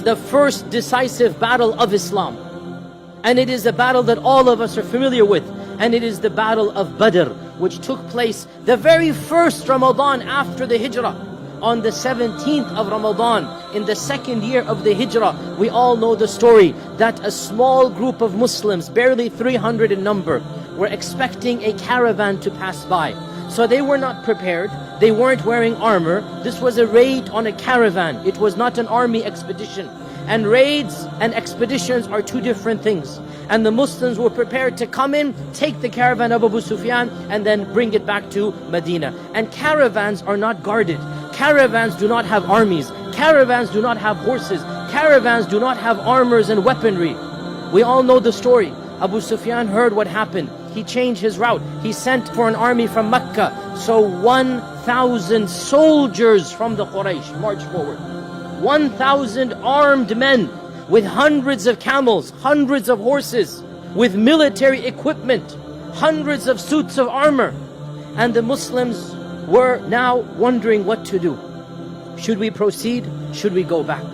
the first decisive battle of Islam. And it is a battle that all of us are familiar with. And it is the battle of Badr, which took place the very first Ramadan after the Hijrah. On the 17th of Ramadan, in the second year of the Hijrah, we all know the story that a small group of Muslims, barely 300 in number, were expecting a caravan to pass by. So they were not prepared, they weren't wearing armor. This was a raid on a caravan. It was not an army expedition. And raids and expeditions are two different things. And the Muslims were prepared to come in, take the caravan of Abu Sufyan, and then bring it back to Medina. And caravans are not guarded. Caravans do not have armies. Caravans do not have horses. Caravans do not have armors and weaponry. We all know the story. Abu Sufyan heard what happened. He changed his route. He sent for an army from Mecca. So 1,000 soldiers from the Quraysh marched forward. 1,000 armed men with hundreds of camels, hundreds of horses, with military equipment, hundreds of suits of armor. And the Muslims were now wondering what to do. Should we proceed? Should we go back?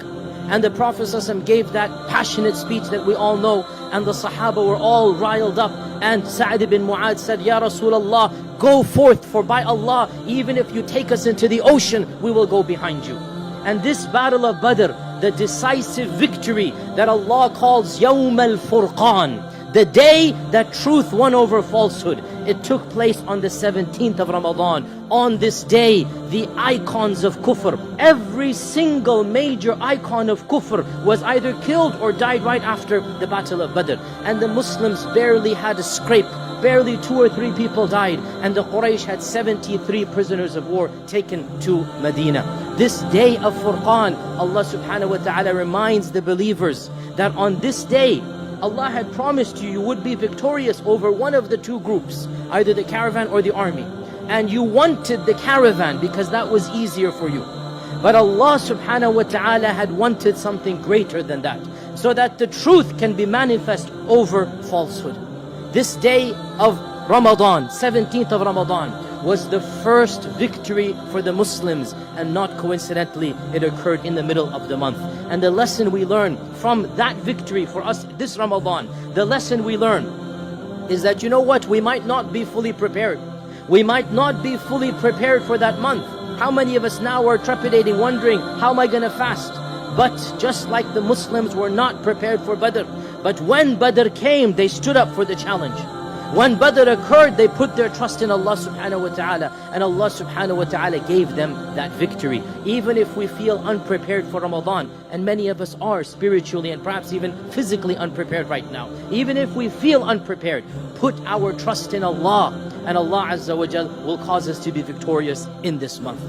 And the Prophet ﷺ gave that passionate speech that we all know, and the Sahaba were all riled up. And Sa'd ibn Mu'adh said, Ya Rasulullah, go forth, for by Allah, even if you take us into the ocean, we will go behind you. And this battle of Badr, the decisive victory that Allah calls Yawm al-Furqan, the day that truth won over falsehood, it took place on the 17th of Ramadan. On this day, the icons of kufr, every single major icon of kufr was either killed or died right after the battle of Badr. And the Muslims barely had a scrape. Barely 2 or 3 people died, and the Quraysh had 73 prisoners of war taken to Medina. This day of Furqan, Allah subhanahu wa ta'ala reminds the believers that on this day, Allah had promised you would be victorious over one of the two groups, either the caravan or the army. And you wanted the caravan because that was easier for you. But Allah subhanahu wa ta'ala had wanted something greater than that, so that the truth can be manifest over falsehood. This day of Ramadan, 17th of Ramadan, was the first victory for the Muslims, and not coincidentally, it occurred in the middle of the month. And the lesson we learn from that victory for us this Ramadan, the lesson we learn is that, you know what, we might not be fully prepared. We might not be fully prepared for that month. How many of us now are trepidating, wondering, how am I going to fast? But just like the Muslims were not prepared for Badr, but when Badr came, they stood up for the challenge. When Badr occurred, they put their trust in Allah subhanahu wa ta'ala, and Allah subhanahu wa ta'ala gave them that victory. Even if we feel unprepared for Ramadan, and many of us are spiritually and perhaps even physically unprepared right now, even if we feel unprepared, put our trust in Allah, and Allah Azza wa Jal will cause us to be victorious in this month.